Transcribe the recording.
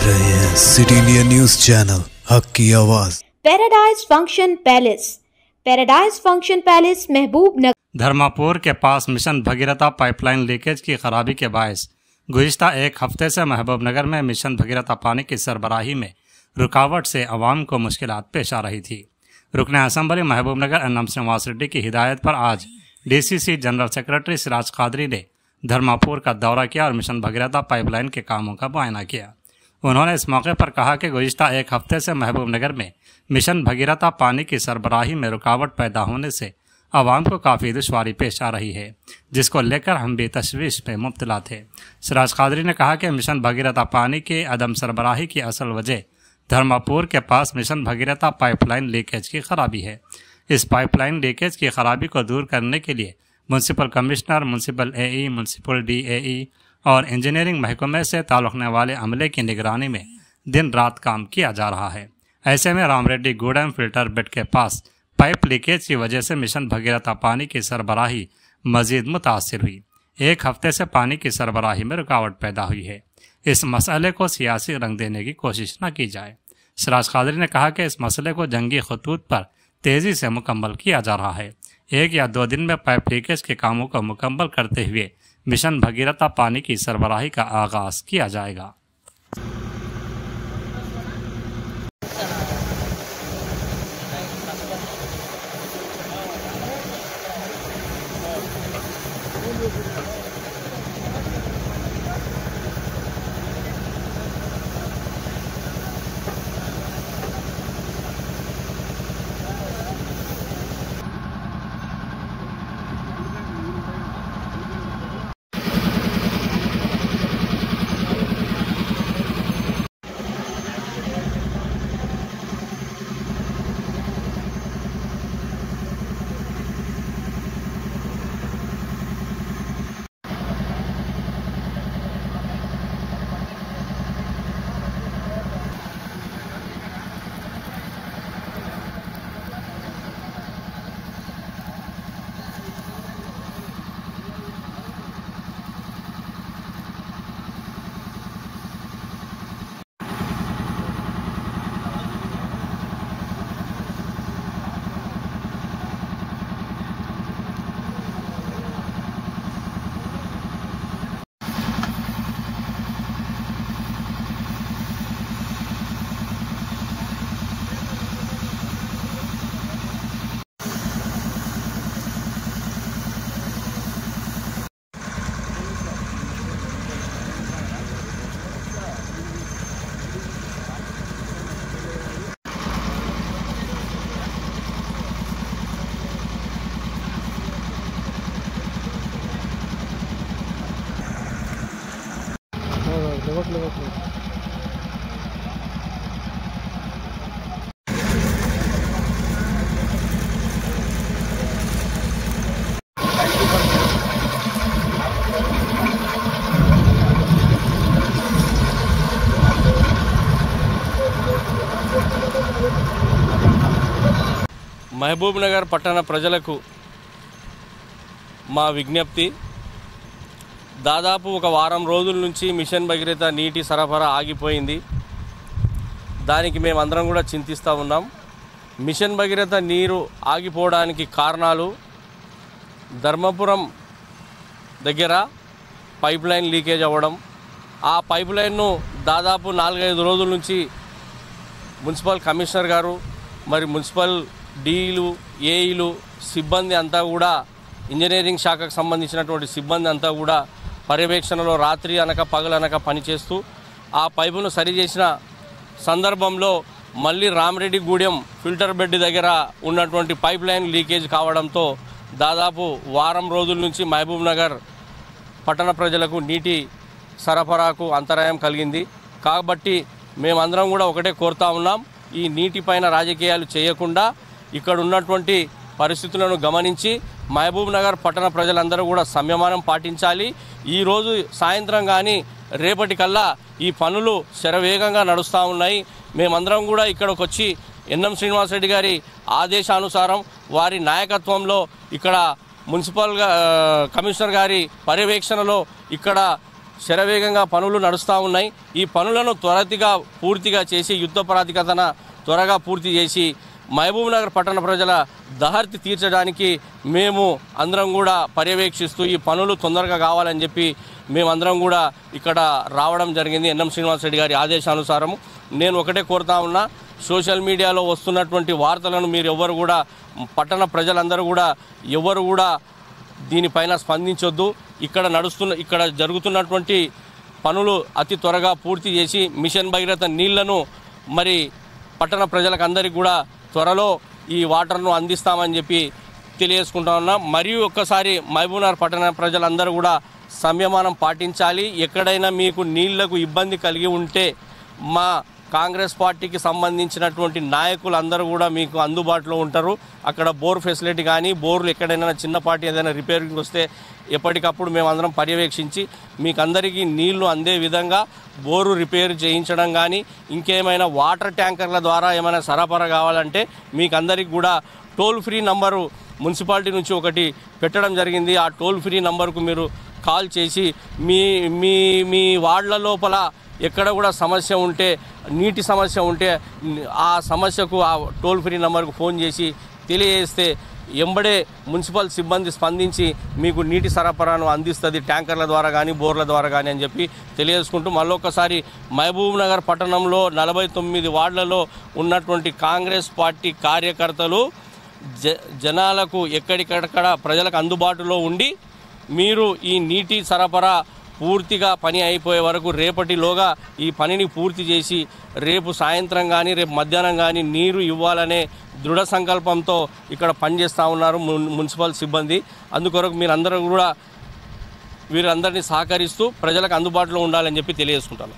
रहे हैं city India news channel हक की आवाज। पैराडाइज फंक्शन पैलेस महबूब नगर। धर्मापुर के पास मिशन भगीरथा पाइपलाइन लीकेज की खराबी के बायस गुज़िश्ता एक हफ्ते से महबूब नगर में मिशन भगीरथा पानी की सरबराही में रुकावट से अवाम को मुश्किलात पेश आ रही थी। रुकन असम्बली महबूब नगर एन श्रीनिवास रेड्डी की हिदायत पर आज DCC general secretary Siraj Qadri ने धर्मापुर का दौरा किया और मिशन भगीरथा पाइपलाइन के कामों का मुआयना किया। उन्होंने इस मौके पर कहा कि गुज़िश्ता एक हफ्ते से महबूब नगर में मिशन भगीरथा पानी की सरबराही में रुकावट पैदा होने से आवाम को काफ़ी दुश्वारी पेश आ रही है, जिसको लेकर हम भी तशवीश में मुब्तला थे। सिराज कादरी ने कहा कि मिशन भगीरथा पानी के अदम सरबराही की असल वजह धर्मापुर के पास मिशन भगीरथा पाइपलाइन लीकेज की खराबी है। इस पाइपलाइन लीकेज की खराबी को दूर करने के लिए municipal commissioner, municipal AE, municipal DAE और इंजीनियरिंग महकमे से ताल्लुक़ने वाले अमले की निगरानी में दिन रात काम किया जा रहा है। ऐसे में रामरेड्डी गूडम फिल्टर बेड के पास पाइप लीकेज की वजह से मिशन भगीरथा पानी की सरबराही मजीद मुतासिर हुई। एक हफ्ते से पानी की सरबराही में रुकावट पैदा हुई है। इस मसले को सियासी रंग देने की कोशिश न की जाए। सिराज कादरी ने कहा कि इस मसले को जंगी खतूत पर तेज़ी से मुकम्मल किया जा रहा है। 1 या 2 दिन में पाइप लीकेज के कामों को मुकम्मल करते हुए मिशन भगीरथा पानी की सरबराही का आगाज किया जाएगा। మహబూబ్ నగర్ పట్టణ ప్రజలకు మా విజ్ఞప్తి, దాదాపు ఒక వారం రోజుల నుంచి మిషన్ భగీరథ నీటి సరఫరా ఆగిపోయింది. దానికి మేమందరం కూడా చింతిస్తూ ఉన్నాం. మిషన్ భగీరథ నీరు ఆగిపోవడానికి కారణాలు ధర్మపురం దగ్గర పైప్ లైన్ లీకేజ్ అవ్వడం, ఆ పైప్ లైన్ను దాదాపు 4-5 రోజుల నుంచి మున్సిపల్ కమిషనర్ గారు మరి మున్సిపల్ డీలు, ఏఈలు సిబ్బంది అంతా కూడా, ఇంజనీరింగ్ శాఖకు సంబంధించినటువంటి సిబ్బంది అంతా కూడా పర్యవేక్షణలో రాత్రి అనక పగలనక పనిచేస్తూ ఆ పైపును సరిచేసిన సందర్భంలో మళ్ళీ రామరెడ్డి గూడెం ఫిల్టర్ బెడ్ దగ్గర ఉన్నటువంటి పైప్ లైన్ లీకేజ్ కావడంతో దాదాపు వారం రోజుల నుంచి మహబూబ్ నగర్ పట్టణ ప్రజలకు నీటి సరఫరాకు అంతరాయం కలిగింది. కాబట్టి మేమందరం కూడా ఒకటే కోరుతా ఉన్నాం, ఈ నీటిపైన రాజకీయాలు చేయకుండా ఇక్కడ ఉన్నటువంటి పరిస్థితులను గమనించి మహబూబ్ నగర్ పట్టణ ప్రజలందరూ కూడా సంయమనం పాటించాలి. ఈరోజు సాయంత్రం కానీ రేపటికల్లా ఈ పనులు శరవేగంగా నడుస్తూ ఉన్నాయి. మేమందరం కూడా ఇక్కడికి వచ్చి ఎన్ఎం శ్రీనివాస్ రెడ్డి గారి ఆదేశానుసారం వారి నాయకత్వంలో ఇక్కడ మున్సిపల్ కమిషనర్ గారి పర్యవేక్షణలో ఇక్కడ శరవేగంగా పనులు నడుస్తూ ఉన్నాయి. ఈ పనులను పూర్తిగా చేసి యుద్ధ ప్రాతిపదికన త్వరగా పూర్తి చేసి మహబూబ్నగర్ పట్టణ ప్రజల దహర్తి తీర్చడానికి మేము అందరం కూడా పర్యవేక్షిస్తూ ఈ పనులు తొందరగా కావాలని చెప్పి మేమందరం కూడా ఇక్కడ రావడం జరిగింది. ఎన్ఎం శ్రీనివాస్ రెడ్డి గారి ఆదేశానుసారం. నేను ఒకటే కోరుతా ఉన్నా, సోషల్ మీడియాలో వస్తున్నటువంటి వార్తలను మీరు ఎవరు కూడా, పట్టణ ప్రజలందరూ కూడా ఎవరు కూడా దీనిపైన స్పందించొద్దు. ఇక్కడ జరుగుతున్నటువంటి పనులు అతి త్వరగా పూర్తి చేసి మిషన్ భగీరథ నీళ్లను మరి పట్టణ ప్రజలకు అందరికీ కూడా త్వరలో ఈ వాటర్ను అందిస్తామని చెప్పి తెలియజేసుకుంటా ఉన్నాం. మరియు ఒక్కసారి మహబూబ్నగర్ పట్టణ ప్రజలందరూ కూడా సంయమనం పాటించాలి. ఎక్కడైనా మీకు నీళ్లకు ఇబ్బంది కలిగి ఉంటే మా కాంగ్రెస్ పార్టీకి సంబంధించినటువంటి నాయకులందరూ కూడా మీకు అందుబాటులో ఉంటారు. అక్కడ బోర్ ఫెసిలిటీ కానీ, బోర్లు ఎక్కడైనా చిన్నపాటి ఏదైనా రిపేరింగ్ వస్తే ఎప్పటికప్పుడు మేమందరం పర్యవేక్షించి మీకు అందరికీ నీళ్లు అందే విధంగా బోరు రిపేర్ చేయించడం కానీ, ఇంకేమైనా వాటర్ ట్యాంకర్ల ద్వారా ఏమైనా సరఫరా కావాలంటే మీకు అందరికీ కూడా టోల్ ఫ్రీ నంబరు మున్సిపాలిటీ నుంచి ఒకటి పెట్టడం జరిగింది. ఆ టోల్ ఫ్రీ నంబర్కు మీరు కాల్ చేసి మీ వార్డుల లోపల ఎక్కడ కూడా సమస్య ఉంటే, నీటి సమస్య ఉంటే ఆ సమస్యకు ఆ టోల్ ఫ్రీ నెంబర్కు ఫోన్ చేసి తెలియజేస్తే ఎంబడే మున్సిపల్ సిబ్బంది స్పందించి మీకు నీటి సరఫరాను అందిస్తుంది, ట్యాంకర్ల ద్వారా కానీ బోర్ల ద్వారా కానీ అని చెప్పి తెలియజేసుకుంటూ మళ్ళొకసారి మహబూబ్నగర్ పట్టణంలో 49 వార్డులలో ఉన్నటువంటి కాంగ్రెస్ పార్టీ కార్యకర్తలు జనాలకు ఎక్కడికక్కడ ప్రజలకు అందుబాటులో ఉండి మీరు ఈ నీటి సరఫరా పూర్తిగా పని అయిపోయే వరకు రేపటిలోగా ఈ పనిని పూర్తి చేసి రేపు సాయంత్రం కానీ రేపు మధ్యాహ్నం కానీ నీరు ఇవ్వాలనే దృఢ సంకల్పంతో ఇక్కడ పనిచేస్తూ ఉన్నారు మున్సిపల్ సిబ్బంది. అందుకొరకు మీరందరూ కూడా వీరందరినీ సహకరిస్తూ ప్రజలకు అందుబాటులో ఉండాలని చెప్పి తెలియజేసుకుంటాను.